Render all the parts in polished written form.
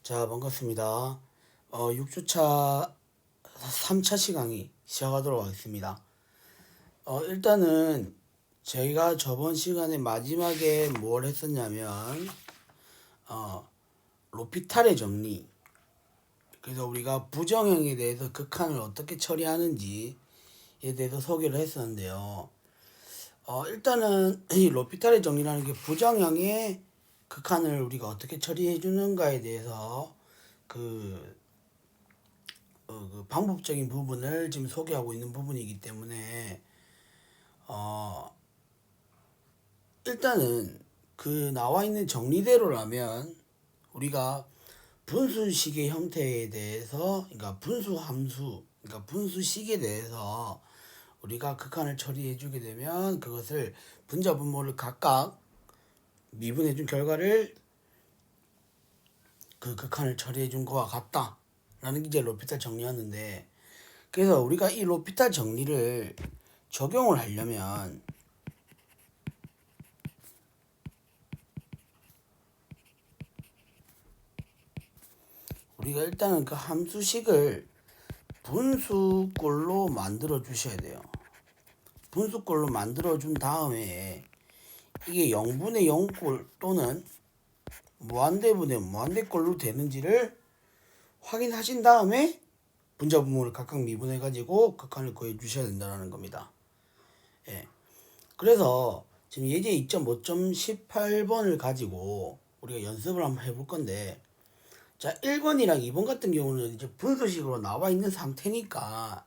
자, 반갑습니다. 6주차 3차 시간이 시작하도록 하겠습니다. 일단은 저희가 저번 시간에 마지막에 뭘 했었냐면, 로피탈의 정리. 그래서 우리가 부정형에 대해서 극한을 어떻게 처리하는지에 대해서 소개를 했었는데요. 일단은 이 로피탈의 정리라는 게 부정형의 극한을 우리가 어떻게 처리해 주는가에 대해서 그, 그 방법적인 부분을 지금 소개하고 있는 부분이기 때문에 어, 일단은 그 나와 있는 정리대로라면 우리가 분수식의 형태에 대해서, 그러니까 분수함수, 그러니까 분수식에 대해서 우리가 극한을 처리해 주게 되면 그것을 분자 분모를 각각 미분해 준 결과를 그 극한을 처리해 준 거와 같다라는 게 이제 로피탈 정리였는데, 그래서 우리가 이 로피탈 정리를 적용을 하려면 우리가 일단은 그 함수식을 분수꼴로 만들어 주셔야 돼요. 분수꼴로 만들어 준 다음에 이게 0분의 0꼴 또는 무한대분의 무한대꼴로 되는지를 확인하신 다음에 분자 분모를 각각 미분해 가지고 극한을 구해 주셔야 된다는 겁니다. 예. 그래서 지금 예제 2.5.18번을 가지고 우리가 연습을 한번 해볼 건데, 자, 1번이랑 2번 같은 경우는 이제 분수식으로 나와 있는 상태니까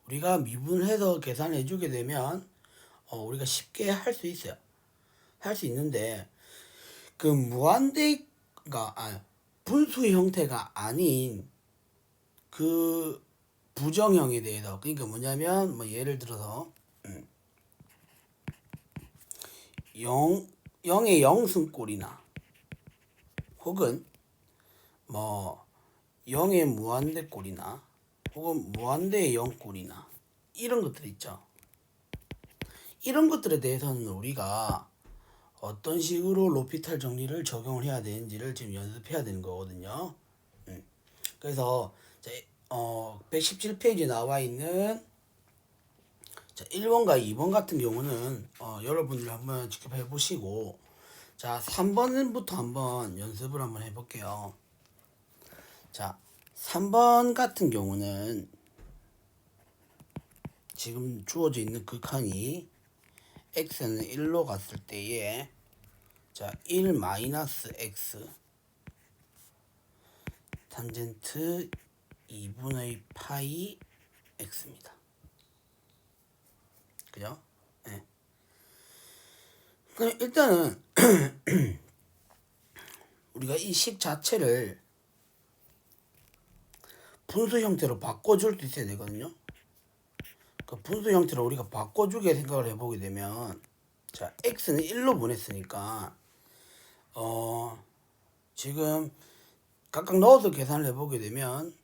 우리가 미분을 해서 계산해 주게 되면 우리가 쉽게 할 수 있어요. 할 수 있는데, 그 무한대가 분수 형태가 아닌 그 부정형에 대해서, 그러니까 뭐냐면 뭐 예를 들어서 0의 0승꼴이나 혹은 뭐 0의 무한대꼴이나 혹은 무한대의 0꼴이나 이런 것들 있죠. 이런 것들에 대해서는 우리가 어떤 식으로 로피탈 정리를 적용을 해야 되는지를 지금 연습해야 되는 거거든요. 그래서 117페이지에 나와 있는 1번과 2번 같은 경우는 여러분들 한번 직접 해보시고, 자, 3번부터 한번 연습을 한번 해볼게요. 자, 3번 같은 경우는 지금 주어져 있는 극한이 x는 1로 갔을 때에, 자, 1 마이너스 x 탄젠트 2분의 파이 x입니다. 그죠? 네. 그럼 일단은 우리가 이 식 자체를 분수 형태로 바꿔줄 수 있어야 되거든요. 그 분수 형태로 우리가 바꿔주게 생각을 해보게 되면, 자, x는 1로 보냈으니까 지금 각각 넣어서 계산을 해보게 되면,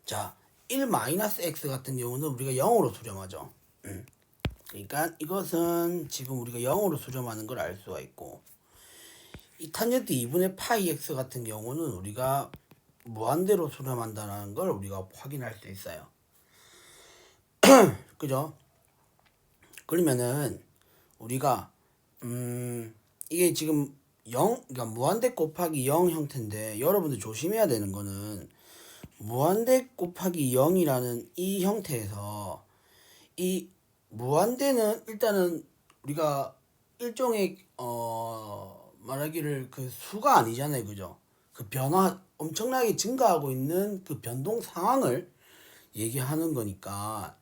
자, 1 마이너스 x 같은 경우는 우리가 0으로 수렴하죠. 그러니까 이것은 지금 우리가 0으로 수렴하는 걸 알 수가 있고, 이 탄젠트 2분의 파이 x 같은 경우는 우리가 무한대로 수렴한다는 걸 우리가 확인할 수 있어요. 그죠? 그러면은 우리가 이게 지금 0, 그러니까 무한대 곱하기 0 형태인데, 여러분들 조심해야 되는 거는 무한대 곱하기 0이라는 이 형태에서 이 무한대는 일단은 우리가 일종의 말하기를 그 수가 아니잖아요. 그죠? 그 변화 엄청나게 증가하고 있는 그 변동 상황을 얘기하는 거니까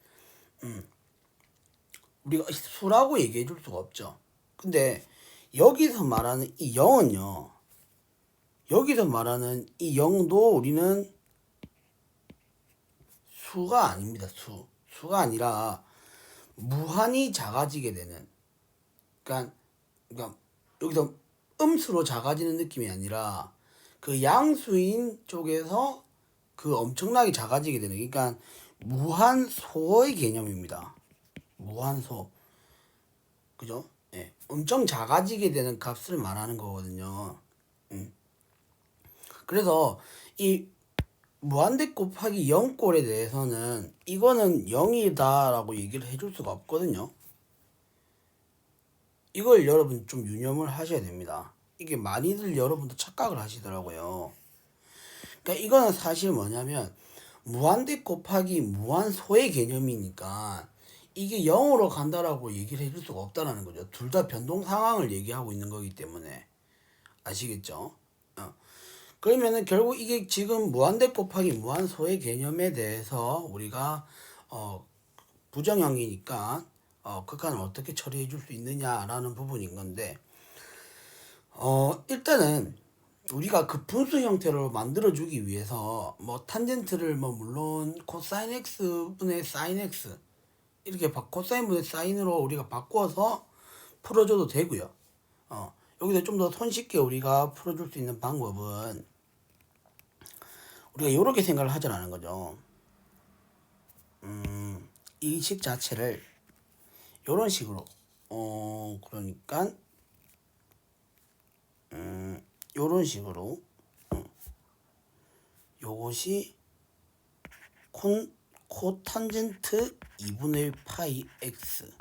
우리가 수라고 얘기해 줄 수가 없죠. 근데 여기서 말하는 이 0은요, 여기서 말하는 이 0도 우리는 수가 아닙니다. 수가 아니라 무한히 작아지게 되는, 그러니까 여기서 음수로 작아지는 느낌이 아니라 그 양수인 쪽에서 그 엄청나게 작아지게 되는, 그러니까 무한소의 개념입니다. 무한소. 그죠? 예. 엄청 작아지게 되는 값을 말하는 거거든요. 그래서 이 무한대 곱하기 0꼴에 대해서는 이거는 0이다라고 얘기를 해줄 수가 없거든요. 이걸 여러분 좀 유념을 하셔야 됩니다. 이게 많이들 여러분도 착각을 하시더라고요. 그러니까 이거는 사실 뭐냐면 무한대 곱하기 무한소의 개념이니까 이게 0으로 간다라고 얘기를 해줄 수가 없다라는 거죠. 둘 다 변동 상황을 얘기하고 있는 거기 때문에. 아시겠죠? 그러면은 결국 이게 지금 무한대 곱하기 무한소의 개념에 대해서 우리가 부정형이니까 극한을 어떻게 처리해 줄 수 있느냐라는 부분인 건데 일단은 우리가 그 분수 형태로 만들어 주기 위해서 뭐 탄젠트를 뭐 물론 코사인 x 분의 사인 x 이렇게 코사인 분의 사인으로 우리가 바꿔서 풀어줘도 되고요. 여기서 좀 더 손쉽게 우리가 풀어줄 수 있는 방법은 우리가 이렇게 생각을 하자라는 거죠. 이 식 자체를 이런 식으로 그러니까 요런 식으로 요것이 코탄젠트 2분의 파이 x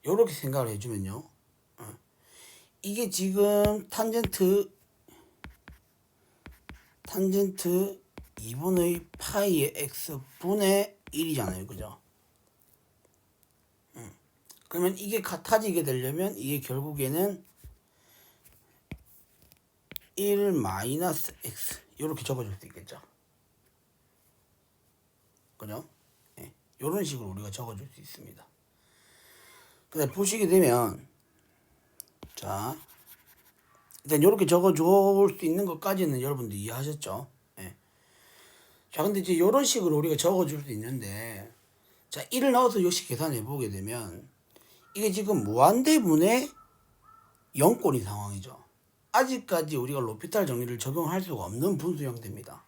요렇게 생각을 해주면요. 이게 지금 탄젠트 2분의 파이의 x 분의 1이잖아요. 그죠? 그러면 이게 같아지게 되려면 이게 결국에는 1 마이너스 x 이렇게 적어줄 수 있겠죠. 그죠? 예. 이런 식으로 우리가 적어줄 수 있습니다. 근데 보시게 되면 자 일단 이렇게 적어줄 수 있는 것까지는 여러분들 이해하셨죠? 예. 자 근데 이제 이런 식으로 우리가 적어줄 수 있는데 자 1을 넣어서 역시 계산해 보게 되면 이게 지금 무한대분의 0꼴인 상황이죠. 아직까지 우리가 로피탈 정리를 적용할 수가 없는 분수 형태입니다.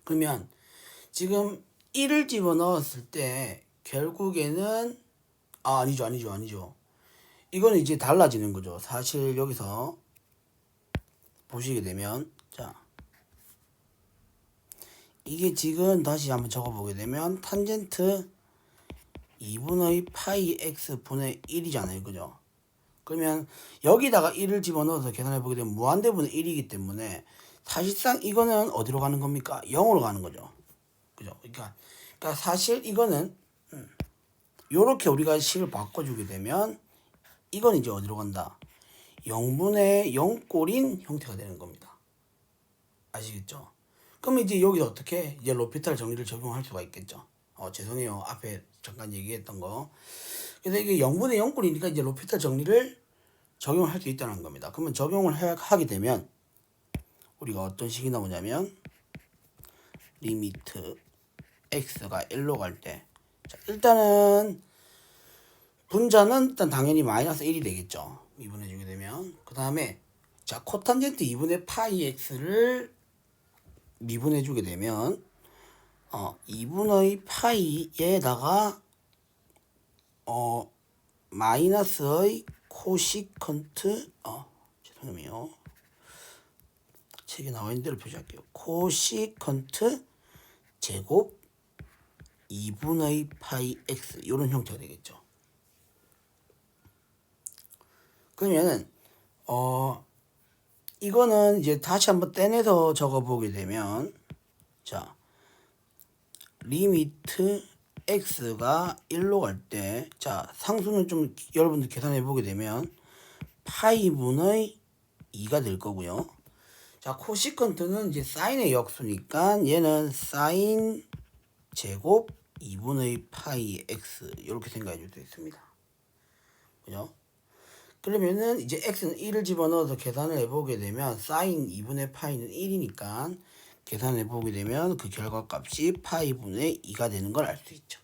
그러면 지금 1을 집어넣었을 때 결국에는 아니죠. 이거는 이제 달라지는 거죠. 사실 여기서 보시게 되면 자 이게 지금 다시 한번 적어보게 되면 탄젠트 2분의 파이 x 분의 1이잖아요. 그죠? 그러면 여기다가 1을 집어넣어서 계산해 보게 되면 무한대분의 1이기 때문에 사실상 이거는 어디로 가는 겁니까? 0으로 가는 거죠. 그죠? 그러니까 사실 이거는 요렇게 우리가 식을 바꿔주게 되면 이건 이제 어디로 간다? 0분의 0꼴인 형태가 되는 겁니다. 아시겠죠? 그럼 이제 여기서 어떻게 이제 로피탈 정리를 적용할 수가 있겠죠? 죄송해요. 앞에 잠깐 얘기했던 거. 그래서 이게 0분의 0꼴이니까 이제 로피탈 정리를 적용할 수 있다는 겁니다. 그러면 적용을 하게 되면 우리가 어떤 식이 나오냐면 리미트 x가 1로 갈 때 일단은 분자는 일단 당연히 마이너스 1이 되겠죠. 미분해 주게 되면 그 다음에 자 코탄젠트 2분의 파이 x를 미분해 주게 되면 2분의 파이에다가 마이너스의 코시컨트 죄송해요. 책에 나와 있는 대로 표시할게요. 코시컨트 제곱 2분의 파이 x 이런 형태가 되겠죠. 그러면 이거는 이제 다시 한번 떼내서 적어보게 되면 자 리미트 x가 1로 갈 때 자 상수는 좀 여러분들 계산해 보게 되면 파이분의 2가 될 거고요. 자 코시컨트는 이제 사인의 역수니까 얘는 사인 제곱 2분의 파이 x 이렇게 생각해 줄 수 있습니다. 그죠? 그러면은 이제 x는 1을 집어넣어서 계산을 해보게 되면 사인 2분의 파이는 1이니까 계산해 보게 되면 그 결과값이 파이분의 2가 되는 걸 알 수 있죠.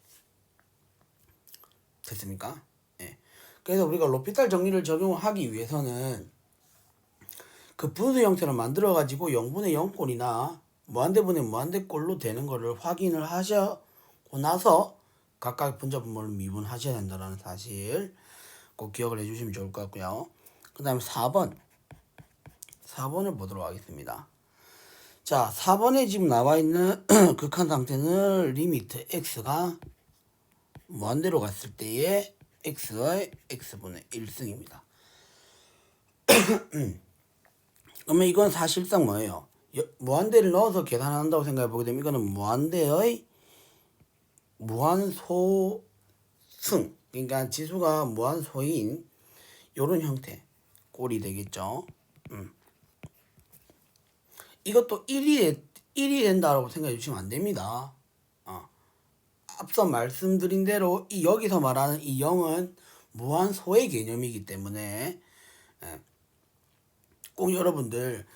됐습니까? 예. 그래서 우리가 로피탈 정리를 적용하기 위해서는 그 분수 형태를 만들어 가지고 0분의 0꼴이나 무한대분의 무한대꼴로 되는 거를 확인을 하시고 나서 각각 분자분모를 미분하셔야 된다는 사실 꼭 기억을 해주시면 좋을 것 같고요. 그 다음에 4번 4번을 보도록 하겠습니다. 자, 4번에 지금 나와 있는 극한 상태는 리미트 x가 무한대로 갔을 때의 x의 x분의 1승입니다. 그러면 이건 사실상 뭐예요? 무한대를 넣어서 계산한다고 생각해 보게 되면 이거는 무한대의 무한소승, 그러니까 지수가 무한소인 요런 형태 꼴이 되겠죠. 이것도 1이 된다라고 생각해 주시면 안 됩니다. 앞서 말씀드린 대로 여기서 말하는 이 0은 무한소의 개념이기 때문에 꼭 여러분들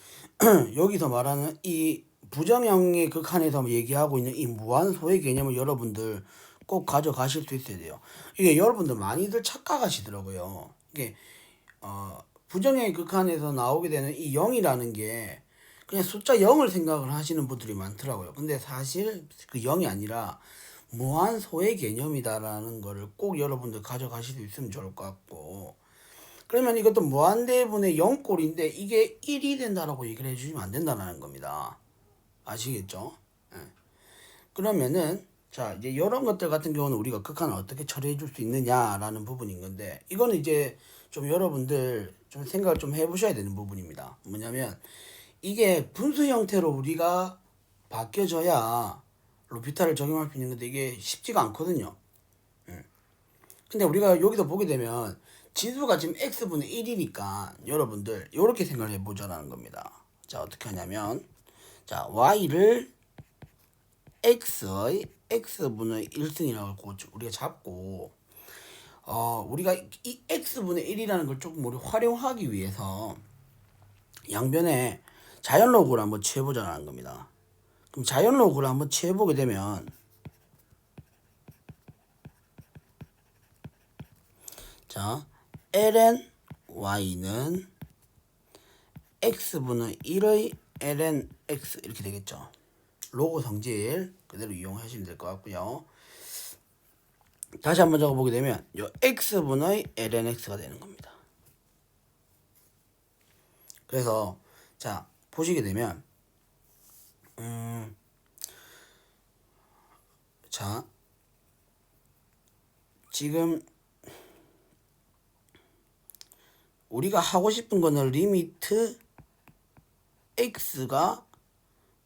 여기서 말하는 이 부정형의 극한에서 얘기하고 있는 이 무한소의 개념을 여러분들 꼭 가져가실 수 있어야 돼요. 이게 여러분들 많이들 착각하시더라고요. 이게 부정형의 극한에서 나오게 되는 이 0이라는 게 그냥 숫자 0을 생각을 하시는 분들이 많더라고요. 근데 사실 그 0이 아니라 무한소의 개념이다라는 거를 꼭 여러분들 가져가실 수 있으면 좋을 것 같고, 그러면 이것도 무한대분의 0꼴인데 이게 1이 된다라고 얘기를 해주시면 안 된다는 겁니다. 아시겠죠? 네. 그러면은 자, 이제 이런 것들 같은 경우는 우리가 극한을 어떻게 처리해 줄 수 있느냐라는 부분인 건데, 이거는 이제 좀 여러분들 좀 생각을 좀 해보셔야 되는 부분입니다. 뭐냐면 이게 분수 형태로 우리가 바뀌어져야 로피탈을 적용할 수 있는 건데 이게 쉽지가 않거든요. 근데 우리가 여기서 보게 되면 지수가 지금 x분의 1이니까 여러분들 이렇게 생각을 해보자라는 겁니다. 자, 어떻게 하냐면 자, y를 x의 x분의 1승이라고 우리가 잡고 우리가 이 x분의 1이라는 걸 조금 우리 활용하기 위해서 양변에 자연로그를 한번 취해보자는 겁니다. 그럼 자연로그를 한번 취해보게 되면 자, ln y는 x분의 1의 ln x 이렇게 되겠죠. 로그 성질 그대로 이용하시면 될 것 같고요. 다시 한번 적어보게 되면 요 x분의 ln x가 되는 겁니다. 그래서 자, 보시게 되면 자, 지금 우리가 하고 싶은 거는 리미트 x가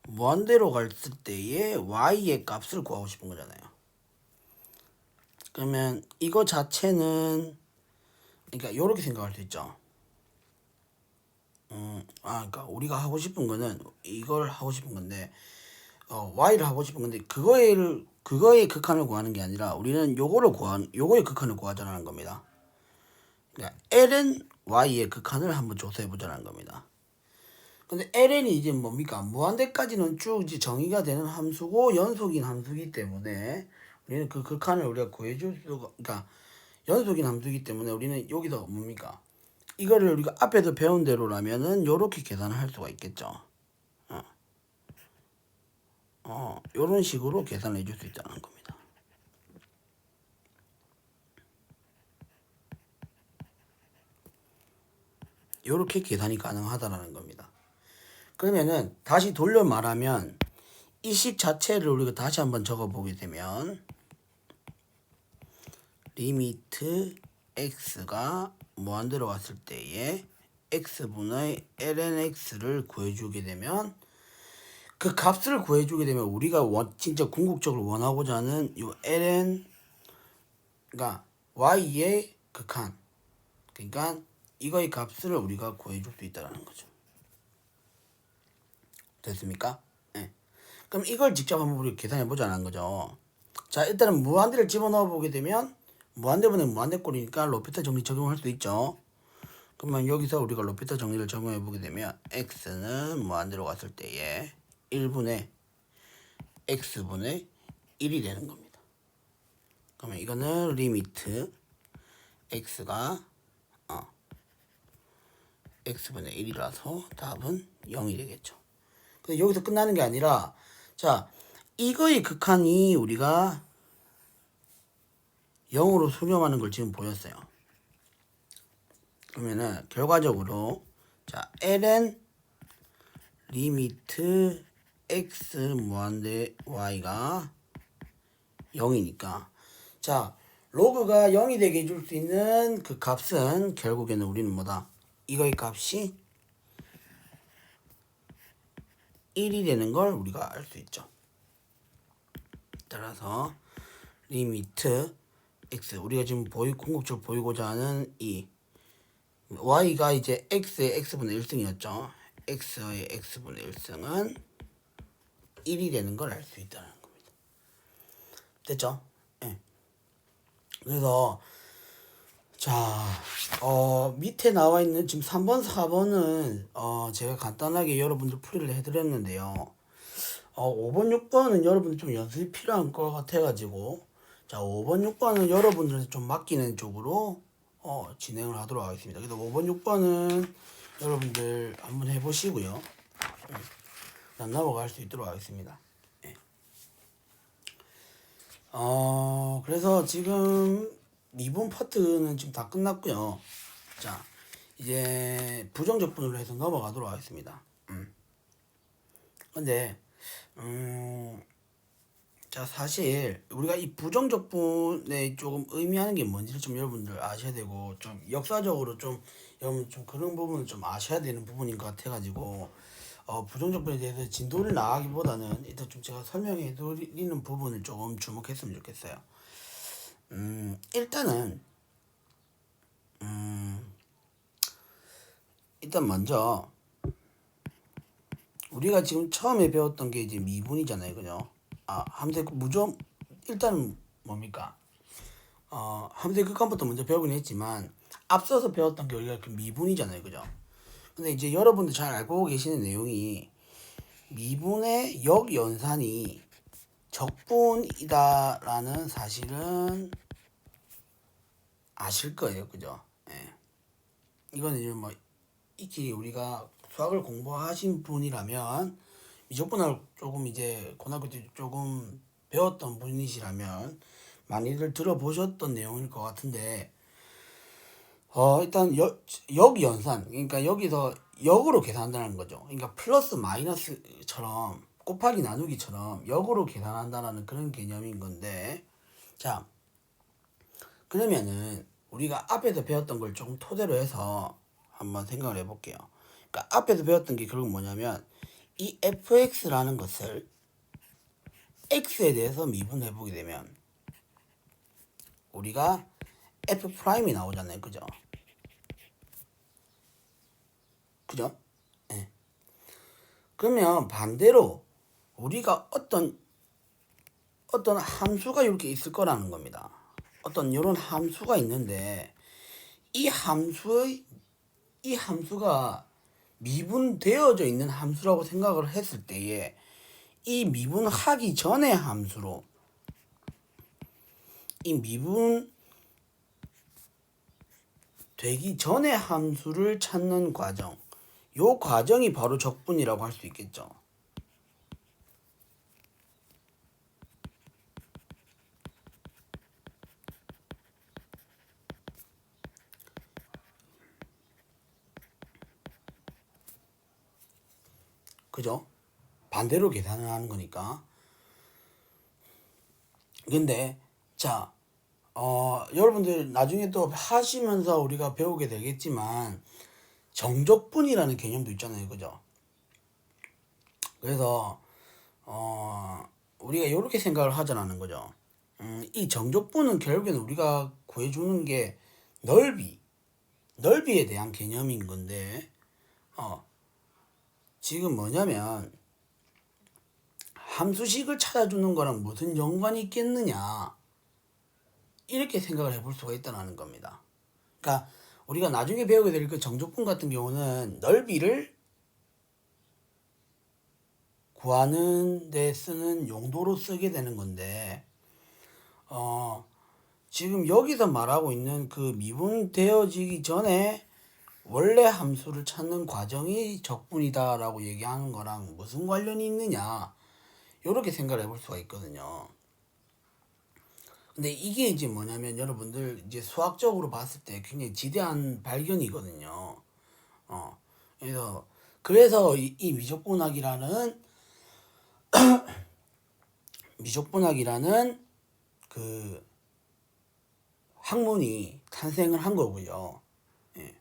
무한대로 갔을 때의 y의 값을 구하고 싶은 거잖아요. 그러면 이거 자체는 그러니까 이렇게 생각할 수 있죠. 그러니까 우리가 하고 싶은 거는 이걸 하고 싶은 건데 y를 하고 싶은 건데 그거의 극한을 구하는 게 아니라 우리는 요거의 극한을 구하자는 겁니다. 그러니까 ln y의 극한을 한번 조사해 보자는 겁니다. 근데 ln이 이제 뭡니까? 무한대까지는 쭉 이제 정의가 되는 함수고 연속인 함수이기 때문에 우리는 그 극한을 우리가 구해줄 수가, 그러니까 연속인 함수이기 때문에 우리는 여기서 뭡니까? 이거를 우리가 앞에서 배운 대로라면은 요렇게 계산을 할 수가 있겠죠. 요런 식으로 계산을 해줄 수 있다는 겁니다. 요렇게 계산이 가능하다는 겁니다. 그러면은 다시 돌려 말하면 이 식 자체를 우리가 다시 한번 적어보게 되면 리미트 x가 무한대로 갔을 때에 x분의 ln x를 구해주게 되면 그 값을 구해주게 되면 우리가 진짜 궁극적으로 원하고자 하는 이 ln 그러니까 y의 극한, 그러니까 이거의 값을 우리가 구해줄 수 있다는 거죠. 됐습니까? 네. 그럼 이걸 직접 한번 우리가 계산해 보자는 거죠. 자, 일단은 무한대를 집어넣어 보게 되면 무한대분의 무한대꼴이니까 로피탈 정리 적용할 수 있죠. 그러면 여기서 우리가 로피탈 정리를 적용해 보게 되면 x는 무한대로 갔을 때에 1분의 x분의 1이 되는 겁니다. 그러면 이거는 리미트 x가 x분의 1이라서 답은 0이 되겠죠. 근데 여기서 끝나는 게 아니라 자, 이거의 극한이 우리가 0으로 수렴하는 걸 지금 보였어요. 그러면은 결과적으로 자, ln 리미트 x 무한대 y가 0이니까 자 로그가 0이 되게 해줄 수 있는 그 값은 결국에는 우리는 뭐다? 이거의 값이 1이 되는 걸 우리가 알 수 있죠. 따라서 리미트 x 우리가 지금 궁극적으로 보이고자 하는 이 y가 이제 x의 x분의 1승이었죠. x의 x분의 1승은 1이 되는 걸 알 수 있다는 겁니다. 됐죠? 예. 그래서 자, 밑에 나와 있는 지금 3번, 4번은 제가 간단하게 여러분들 풀이를 해드렸는데요. 5번, 6번은 여러분들 좀 연습이 필요한 것 같아가지고 자, 5번, 6번은 여러분들한테 좀 맡기는 쪽으로 진행을 하도록 하겠습니다. 그래서 5번, 6번은 여러분들 한번 해보시고요. 그다음 넘어갈 수 있도록 하겠습니다. 네. 그래서 지금 미분 파트는 지금 다 끝났고요. 자, 이제 부정적분으로 해서 넘어가도록 하겠습니다. 근데 자 사실 우리가 이 부정적분에 조금 의미하는 게 뭔지를 좀 여러분들 아셔야 되고 좀 역사적으로 좀 여러분 좀 그런 부분을 좀 아셔야 되는 부분인 것 같아가지고 부정적분에 대해서 진도를 나가기보다는 일단 좀 제가 설명해 드리는 부분을 조금 주목했으면 좋겠어요. 일단은 일단 먼저 우리가 지금 처음에 배웠던 게 이제 미분이잖아요, 그죠? 함수의 무조 일단은 뭡니까? 함수의 극한부터 먼저 배우긴 했지만 앞서서 배웠던 게 우리가 그 미분이잖아요, 그죠? 근데 이제 여러분들 잘 알고 계시는 내용이 미분의 역연산이 적분이다라는 사실은 아실 거예요, 그죠? 예. 이거는 이제 뭐 익히 우리가 수학을 공부하신 분이라면 미적분을 조금 이제 고등학교 때 조금 배웠던 분이시라면 많이들 들어보셨던 내용일 것 같은데 일단 역연산 그러니까 여기서 역으로 계산한다는 거죠. 그러니까 플러스 마이너스처럼 곱하기 나누기처럼 역으로 계산한다는 그런 개념인 건데 자 그러면은 우리가 앞에서 배웠던 걸 조금 토대로 해서 한번 생각을 해볼게요. 그러니까 앞에서 배웠던 게 결국 뭐냐면 이 fx라는 것을 x에 대해서 미분해 보게 되면 우리가 f 프라임이 나오잖아요, 그죠? 그죠? 네. 그러면 반대로 우리가 어떤 함수가 이렇게 있을 거라는 겁니다. 어떤 이런 함수가 있는데 이 함수가 미분되어져 있는 함수라고 생각을 했을 때에 이 미분하기 전의 함수로 이 미분 되기 전의 함수를 찾는 과정 요 과정이 바로 적분이라고 할 수 있겠죠. 그죠? 반대로 계산을 하는 거니까. 근데 자 여러분들 나중에 또 하시면서 우리가 배우게 되겠지만 정적분이라는 개념도 있잖아요, 그죠? 그래서 우리가 이렇게 생각을 하자는 거죠. 이 정적분은 결국에는 우리가 구해주는 게 넓이에 대한 개념인 건데 지금 뭐냐면 함수식을 찾아주는 거랑 무슨 연관이 있겠느냐 이렇게 생각을 해볼 수가 있다는 겁니다. 그러니까 우리가 나중에 배우게 될 그 정적분 같은 경우는 넓이를 구하는 데 쓰는 용도로 쓰게 되는 건데 지금 여기서 말하고 있는 그 미분되어지기 전에 원래 함수를 찾는 과정이 적분이다라고 얘기하는 거랑 무슨 관련이 있느냐 이렇게 생각을 해볼 수가 있거든요. 근데 이게 이제 뭐냐면 여러분들 이제 수학적으로 봤을 때 굉장히 지대한 발견이거든요. 그래서 그래서 이 미적분학이라는 그 학문이 탄생을 한 거고요. 예.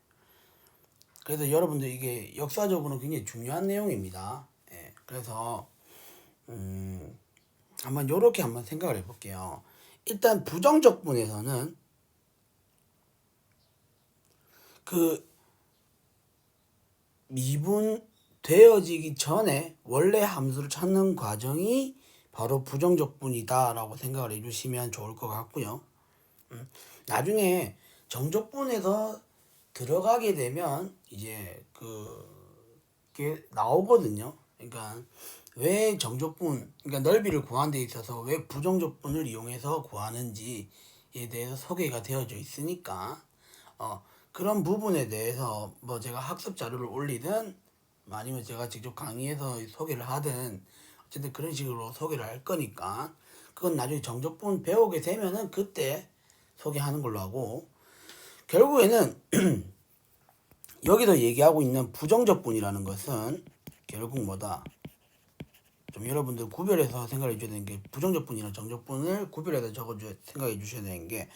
그래서 여러분들 이게 역사적으로는 굉장히 중요한 내용입니다. 예. 그래서 한번 요렇게 한번 생각을 해볼게요. 일단 부정적분에서는 그 미분되어지기 전에 원래 함수를 찾는 과정이 바로 부정적분이다 라고 생각을 해주시면 좋을 것 같고요. 나중에 정적분에서 들어가게 되면 이제 그게 나오거든요. 그러니까 왜 정적분, 그러니까 넓이를 구하는 데 있어서 왜 부정적분을 이용해서 구하는지에 대해서 소개가 되어져 있으니까 그런 부분에 대해서 뭐 제가 학습 자료를 올리든 아니면 제가 직접 강의에서 소개를 하든 어쨌든 그런 식으로 소개를 할 거니까 그건 나중에 정적분 배우게 되면은 그때 소개하는 걸로 하고, 결국에는 여기서 얘기하고 있는 부정적분이라는 것은 결국 뭐다? 좀 여러분들 구별해서 생각해 줘야 되는 게, 부정적분이랑 정적분을 구별해서 생각해 주셔야 되는 게,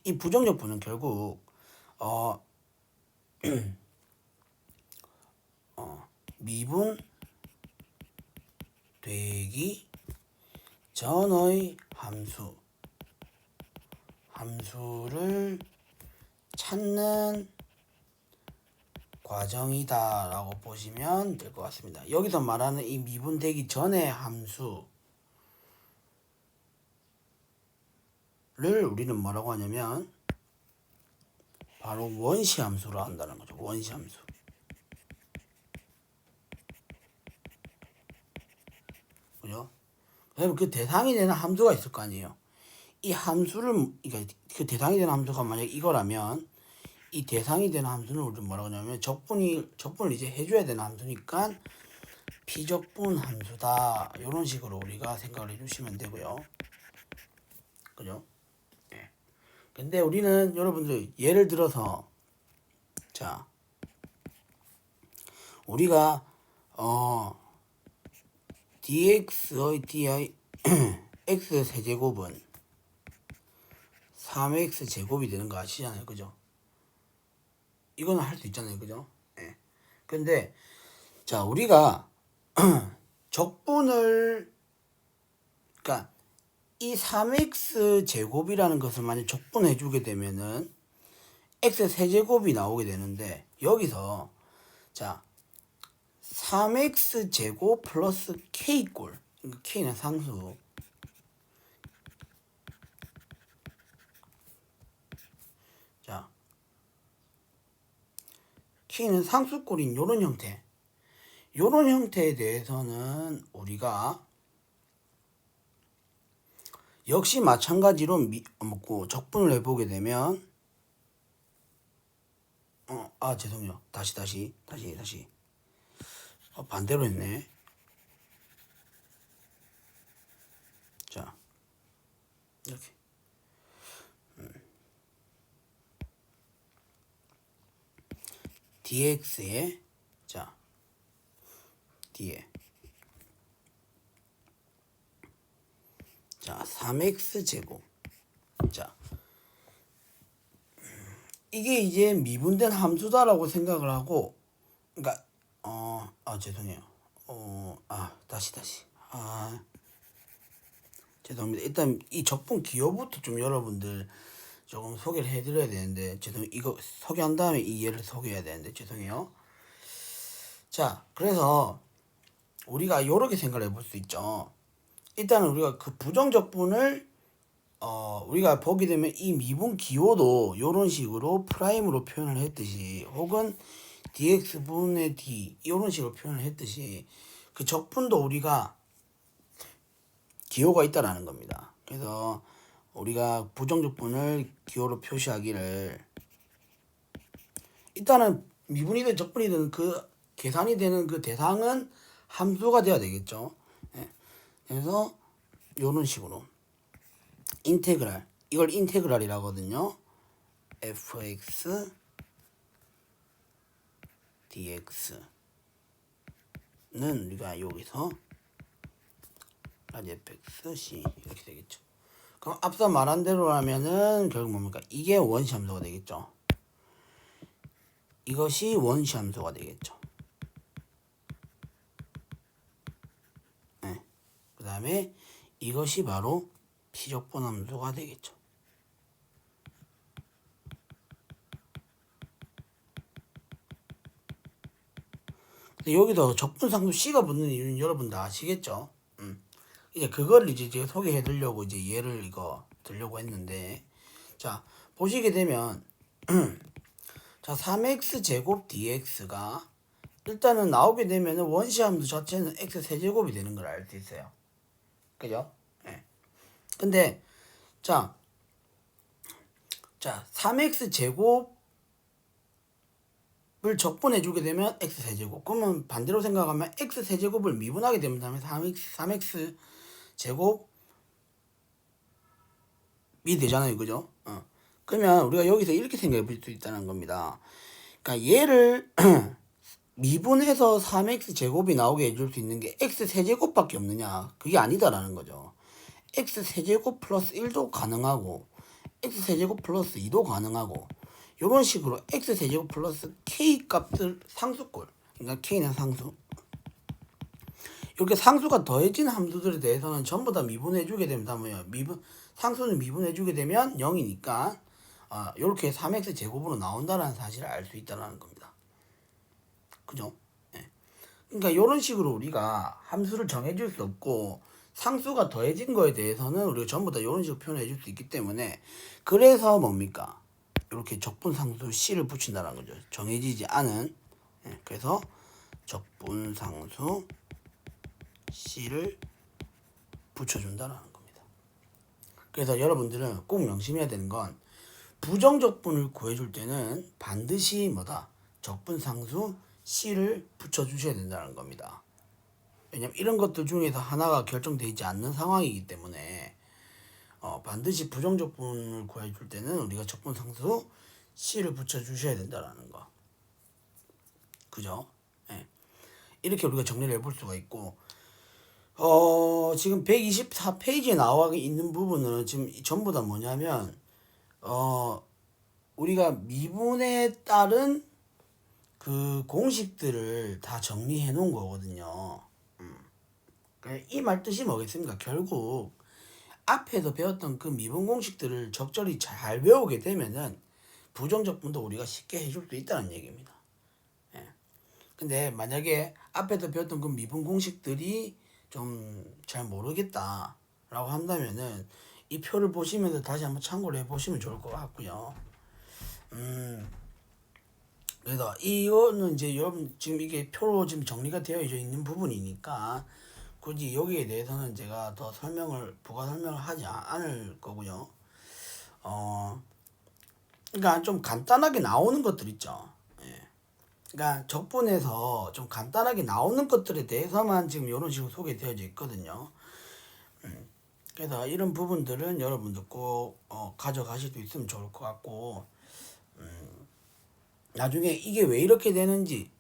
이 부정적분은 결국 미분 되기 전의 함수를 찾는 과정이다 라고 보시면 될 것 같습니다. 여기서 말하는 이 미분되기 전의 함수를 우리는 뭐라고 하냐면 바로 원시함수로 한다는 거죠. 원시함수. 그죠? 그러면 그 대상이 되는 함수가 있을 거 아니에요. 이 함수를, 그러니까 그 대상이 되는 함수가 만약 이거라면 이 대상이 되는 함수는 우리는 뭐라고 하냐면 적분을 이제 해줘야 되는 함수니까 피적분 함수다. 이런 식으로 우리가 생각을 해주시면 되고요. 그죠? 예. 근데 우리는 여러분들 예를 들어서 자, 우리가 dx의 di x 세제곱은 3x 제곱이 되는 거 아시잖아요. 그죠? 이거는 할 수 있잖아요. 그죠? 예. 근데 자, 우리가 적분을, 그러니까 이 3x 제곱이라는 것을 만약 적분해 주게 되면은 x 세제곱이 나오게 되는데, 여기서 자 3x 제곱 플러스 k꼴, k는 상수, 자 k는 상수꼴인 요런 형태에 대해서는 우리가 역시 마찬가지로 적분을 해보게 되면 죄송해요. 다시 반대로 했네. 자 이렇게 dx에 자 뒤에 자 3x 제곱, 자 이게 이제 미분된 함수다라고 생각을 하고, 그러니까 죄송해요. 다시 죄송합니다. 일단 이 적분 기호부터 좀 여러분들 조금 소개를 해드려야 되는데, 이거 소개한 다음에 이 예를 소개해야 되는데 죄송해요. 자, 그래서 우리가 이렇게 생각을 해볼 수 있죠. 일단은 우리가 그 부정적분을 우리가 보게 되면 이 미분 기호도 이런 식으로 프라임으로 표현을 했듯이, 혹은 dx분의 d 이런 식으로 표현을 했듯이 그 적분도 우리가 기호가 있다라는 겁니다. 그래서 우리가 부정적분을 기호로 표시하기를, 일단은 미분이든 적분이든 그 계산이 되는 그 대상은 함수가 돼야 되겠죠. 예. 그래서 이런 식으로 인테그랄, 이걸 인테그랄이라고 하거든요. fx dx 우리가 여기서 라지 fx c 이렇게 되겠죠. 그럼 앞서 말한 대로라면은 결국 뭡니까? 이게 원시 함수가 되겠죠. 이것이 원시 함수가 되겠죠. 네. 그 다음에 이것이 바로 피적분 함수가 되겠죠. 근데 여기서 적분상수 C가 붙는 이유는 여러분 다 아시겠죠? 이제 그걸 이제 제가 소개해 드리려고 이제 예를 이거 들려고 했는데, 자 보시게 되면 자 3x 제곱 dx가 일단은 나오게 되면은 원시함수 자체는 x 세제곱이 되는 걸 알 수 있어요. 그죠? 예. 근데 자 3x 제곱을 적분해 주게 되면 x 세제곱. 그러면 반대로 생각하면 x 세제곱을 미분하게 되면 다음에 3x 제곱이 되잖아요. 그죠? 그러면 우리가 여기서 이렇게 생각해 볼 수 있다는 겁니다. 그러니까 얘를 미분해서 3x 제곱이 나오게 해줄 수 있는 게 x 세제곱밖에 없느냐? 그게 아니다라는 거죠. x 세제곱 플러스 1도 가능하고 x 세제곱 플러스 2도 가능하고 이런 식으로 x 세제곱 플러스 k 값을 상수꼴, 그러니까 k는 상수, 이렇게 상수가 더해진 함수들에 대해서는 전부 다 미분해 주게 됩니다. 뭐야? 상수는 미분해 주게 되면 0이니까 이렇게 3x 제곱으로 나온다는 사실을 알 수 있다는 겁니다. 그죠? 예. 그러니까 이런 식으로 우리가 함수를 정해줄 수 없고 상수가 더해진 거에 대해서는 우리가 전부 다 이런 식으로 표현해 줄 수 있기 때문에, 그래서 뭡니까? 이렇게 적분상수 C를 붙인다는 거죠. 정해지지 않은. 예. 그래서 적분상수 C를 붙여준다는 겁니다. 그래서 여러분들은 꼭 명심해야 되는 건 부정적분을 구해줄 때는 반드시 뭐다? 적분상수 C를 붙여주셔야 된다는 겁니다. 왜냐면 이런 것들 중에서 하나가 결정되지 않는 상황이기 때문에 반드시 부정적분을 구해줄 때는 우리가 적분상수 C를 붙여주셔야 된다는 거. 그죠? 네. 이렇게 우리가 정리를 해볼 수가 있고, 지금 124페이지에 나와 있는 부분은 지금 전부 다 뭐냐면, 우리가 미분에 따른 그 공식들을 다 정리해 놓은 거거든요. 이 말 뜻이 뭐겠습니까? 결국 앞에서 배웠던 그 미분 공식들을 적절히 잘 배우게 되면은 부정적분도 우리가 쉽게 해줄 수 있다는 얘기입니다. 예. 근데 만약에 앞에서 배웠던 그 미분 공식들이 좀 잘 모르겠다 라고 한다면은 이 표를 보시면서 다시 한번 참고를 해보시면 좋을 것 같고요. 그래서 이거는 이제 여러분 지금 이게 표로 지금 정리가 되어 있는 부분이니까 굳이 여기에 대해서는 제가 더 부가 설명을 하지 않을 거고요. 그러니까 좀 간단하게 나오는 것들 있죠. 예. 그러니까 적분에서 좀 간단하게 나오는 것들에 대해서만 지금 이런 식으로 소개되어져 있거든요. 그래서 이런 부분들은 여러분들 꼭 가져가실 수 있으면 좋을 것 같고, 나중에 이게 왜 이렇게 되는지,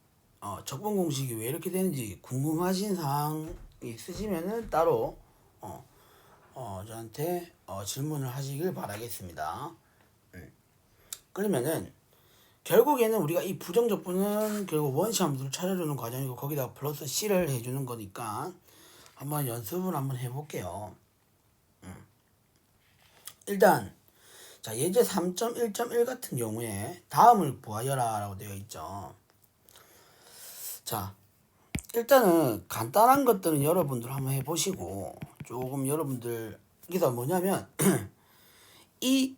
적분 공식이 왜 이렇게 되는지 궁금하신 사항이 있으시면은 따로 저한테 질문을 하시길 바라겠습니다. 그러면은 결국에는 우리가 이 부정적분은 결국 원시 함수를 찾아주는 과정이고 거기다 플러스 C를 해주는 거니까 한번 연습을 한번 해볼게요. 일단 자 예제 3.1.1 같은 경우에 다음을 구하여라 라고 되어 있죠. 자 일단은 간단한 것들은 여러분들 한번 해보시고, 조금 여러분들 여기서 뭐냐면 이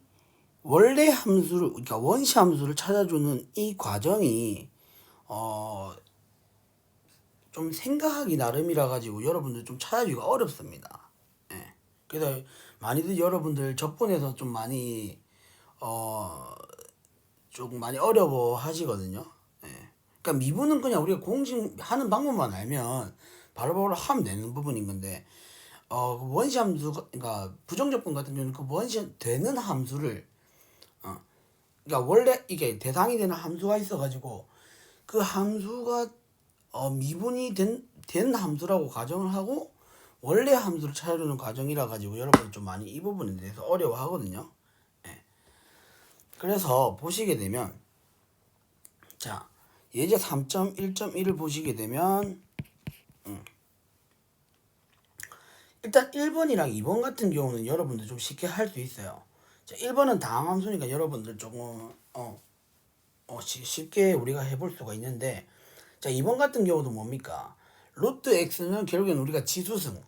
원래 함수를, 그러니까 원시 함수를 찾아주는 이 과정이 좀 생각하기 나름이라 가지고 여러분들 좀 찾아주기가 어렵습니다. 예. 그래서 많이들 여러분들 적분에서 좀 많이 조금 많이 어려워 하시거든요. 예. 그러니까 미분은 그냥 우리가 공식하는 방법만 알면 바로바로 하면 되는 부분인 건데, 그 원시 함수, 그러니까 부정적분 같은 경우는 그 원시 되는 함수를, 그러니까 원래 이게 대상이 되는 함수가 있어가지고 그 함수가 미분이 된 함수라고 가정을 하고 원래 함수를 찾으려는 과정이라 가지고 여러분이 좀 많이 이 부분에 대해서 어려워하거든요. 예. 그래서 보시게 되면 자 예제 3.1.1을 보시게 되면 일단 1번이랑 2번 같은 경우는 여러분들 좀 쉽게 할 수 있어요. 자, 1번은 다항함수니까 여러분들 조금 쉽게 우리가 해볼 수가 있는데 자 2번 같은 경우도 뭡니까? 루트 x는 결국엔 우리가 지수승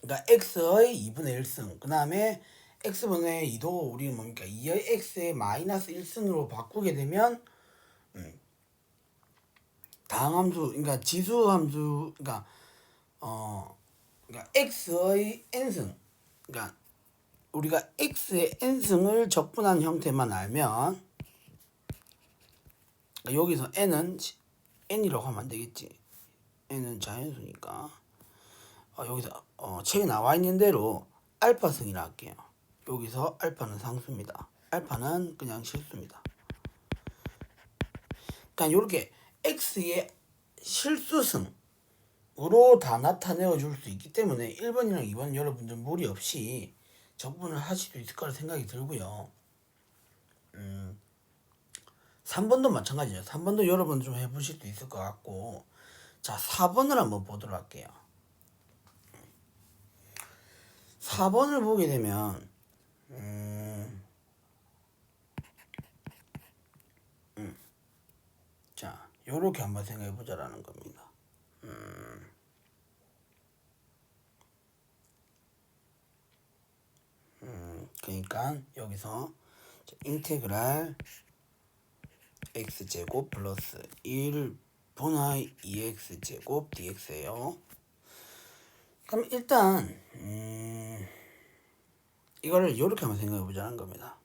그러니까 x의 2분의 1승 그 다음에 x분의 2도 우리는 뭡니까 2의 x의 마이너스 1승으로 바꾸게 되면 다항함수 그러니까 지수함수 그러니까 x의 n승 그러니까 우리가 x의 n승을 적분한 형태만 알면 그러니까 여기서 n은 n이라고 하면 안 되겠지. n은 자연수니까 여기서 책에 나와 있는 대로 알파승이라 할게요. 여기서 알파는 상수입니다. 알파는 그냥 실수입니다. 그러니까 이렇게 x의 실수승으로 다 나타내어 줄 수 있기 때문에 1번이랑 2번 여러분들 무리 없이 적분을 하실 수 있을 거라 생각이 들고요. 3번도 마찬가지예요. 3번도 여러분 좀 해보실 수 있을 것 같고 자 4번을 한번 보도록 할게요. 4번을 보게 되면 자 요렇게 한번 생각해 보자라는 겁니다. 그러니까 여기서 인테그랄 x제곱 플러스 1분의 2x제곱 dx예요. 그럼 일단 이거를 이렇게 한번 생각해 보자는 겁니다.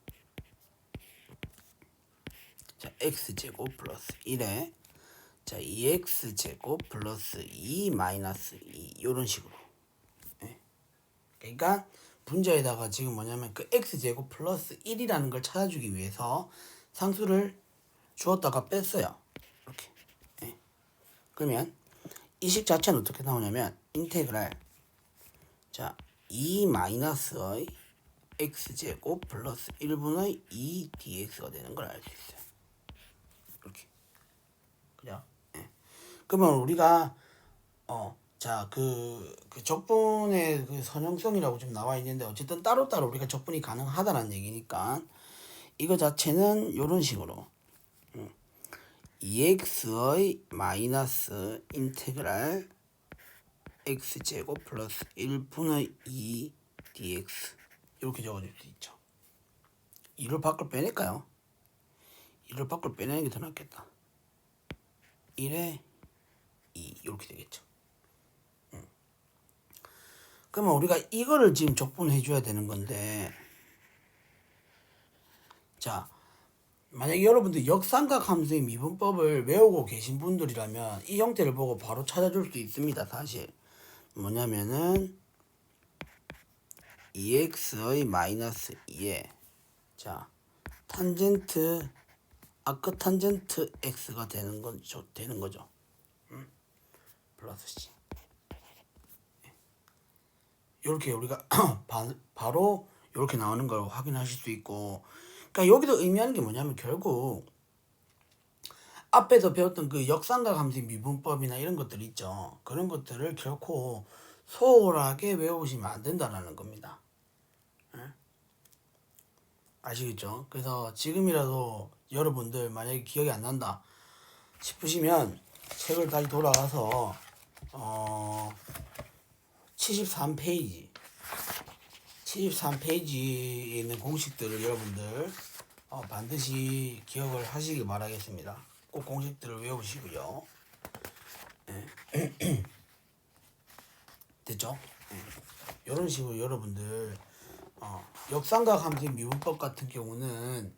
자 x제곱 플러스 1에 자 2x제곱 플러스 2 마이너스 2 이런 식으로. 네. 그러니까 분자에다가 지금 뭐냐면 그 x제곱 플러스 1이라는 걸 찾아주기 위해서 상수를 주었다가 뺐어요. 이렇게. 네. 그러면 이 식 자체는 어떻게 나오냐면 인테그랄 자 2 마이너스의 x제곱 플러스 1분의 2 dx가 되는 걸 알 수 있어요. 이렇게. 그죠? 네. 그러면 우리가 자, 그 적분의 그 선형성이라고 좀 나와 있는데 어쨌든 따로따로 우리가 적분이 가능하다는 얘기니까 이거 자체는 이런 식으로 2x의 마이너스 인테그랄 x제곱 플러스 1분의 2 dx 이렇게 적어줄 수 있죠. 2를 밖으로 빼낼까요? 2를 밖으로 빼내는 게 더 낫겠다. 1에 2 이렇게 되겠죠. 그러면 우리가 이거를 지금 적분해 줘야 되는 건데 자 만약에 여러분들 역삼각 함수의 미분법을 외우고 계신 분들이라면 이 형태를 보고 바로 찾아줄 수 있습니다. 사실 뭐냐면은 2x의 마이너스 2에 자 탄젠트 아크탄젠트 x가 되는 거죠. 플러스 c 이렇게 우리가 바로 이렇게 나오는 걸 확인하실 수 있고 그러니까 여기도 의미하는 게 뭐냐면 결국 앞에서 배웠던 그 역삼각 함수의 미분법이나 이런 것들 있죠. 그런 것들을 결코 소홀하게 외우시면 안 된다는 겁니다. 아시겠죠? 그래서 지금이라도 여러분들 만약에 기억이 안 난다 싶으시면 책을 다시 돌아가서 73페이지에 있는 공식들을 여러분들 반드시 기억을 하시길 바라겠습니다. 꼭 공식들을 외우시고요. 네. 됐죠? 이런 식으로 여러분들 역삼각 함수의 미분법 같은 경우는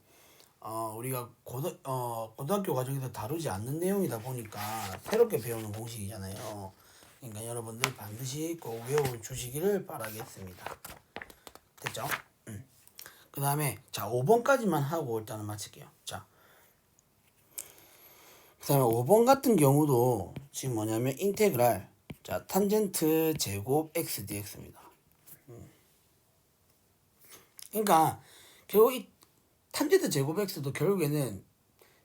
우리가 고등학교 과정에서 다루지 않는 내용이다 보니까 새롭게 배우는 공식이잖아요. 그러니까 여러분들 반드시 꼭 외워주시기를 바라겠습니다. 됐죠? 그 다음에 자 5번까지만 하고 일단은 마칠게요. 자 그다음에 5번 같은 경우도 지금 뭐냐면 인테그랄 자 탄젠트 제곱 x dx입니다. 그러니까 결국 이 탄젠트 제곱 x도 결국에는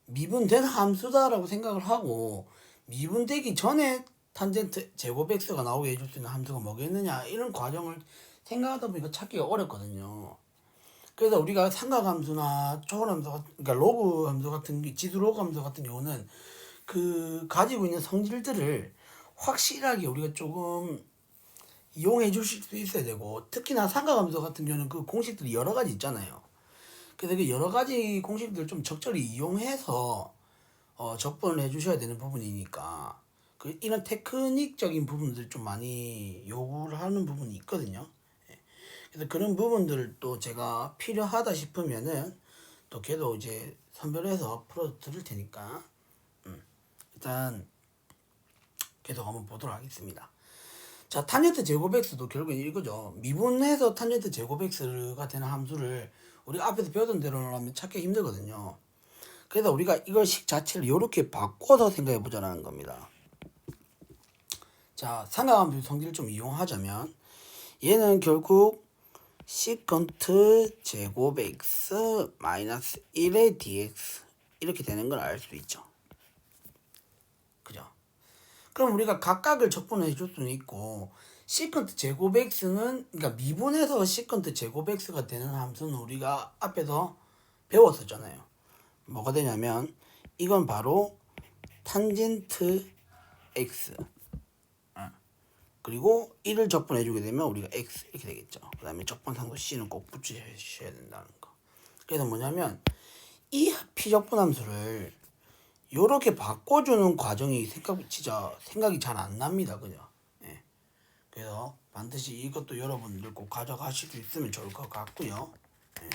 미분된 함수다라고 생각을 하고 미분되기 전에 탄젠트 제곱 x가 나오게 해줄 수 있는 함수가 뭐겠느냐 이런 과정을 생각하다 보니까 찾기가 어렵거든요. 그래서 우리가 삼각함수나 초월함수 그러니까 로그 함수 같은 지수 로그 함수 같은 경우는 그 가지고 있는 성질들을 확실하게 우리가 조금 이용해 주실 수 있어야 되고 특히나 삼각함수 같은 경우는 그 공식들이 여러 가지 있잖아요. 그래서 그 여러 가지 공식들을 좀 적절히 이용해서 접근을 해 주셔야 되는 부분이니까 그 이런 테크닉적인 부분들 좀 많이 요구를 하는 부분이 있거든요. 예. 그래서 그런 부분들을 또 제가 필요하다 싶으면은 또 걔도 이제 선별해서 풀어 드릴 테니까 일단 계속 한번 보도록 하겠습니다. 자, 탄젠트 제곱 x도 결국엔 이거죠. 미분해서 탄젠트 제곱 x가 되는 함수를 우리가 앞에서 배웠던 대로라면 찾기 힘들거든요. 그래서 우리가 이것식 자체를 이렇게 바꿔서 생각해 보자는 겁니다. 자, 삼각함수 성질을 좀 이용하자면 얘는 결국 시컨트 제곱 x 마이너스 1의 dx 이렇게 되는 걸 알 수 있죠. 그죠? 그럼 우리가 각각을 적분해 줄 수는 있고 시컨트 제곱 x는 그러니까 미분해서 시컨트 제곱 x가 되는 함수는 우리가 앞에서 배웠었잖아요. 뭐가 되냐면 이건 바로 탄젠트 x 그리고 1을 적분해 주게 되면 우리가 x 이렇게 되겠죠. 그 다음에 적분상도 c는 꼭 붙이셔야 된다는 거. 그래서 뭐냐면 이 피적분함수를 요렇게 바꿔주는 과정이 생각이 잘 안 납니다. 그죠? 예. 그래서 반드시 이것도 여러분들 꼭 가져가실 수 있으면 좋을 것 같고요. 예.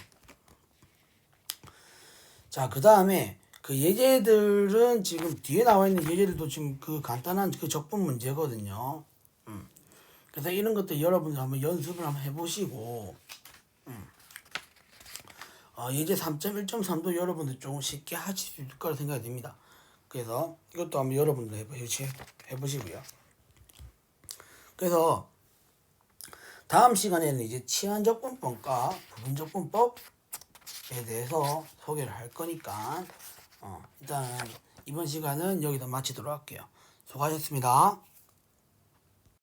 자, 그 다음에 그 예제들은 지금 뒤에 나와 있는 예제들도 지금 그 간단한 그 적분 문제거든요. 그래서 이런 것들 여러분들 한번 연습을 한번 해보시고 예제 3.1.3도 여러분들 조금 쉽게 하실 수 있을 거라 생각이 듭니다. 그래서 이것도 한번 여러분들 해보시고요. 그래서 다음 시간에는 이제 치환적분법과 부분적분법에 대해서 소개를 할 거니까 일단 이번 시간은 여기서 마치도록 할게요. 수고하셨습니다.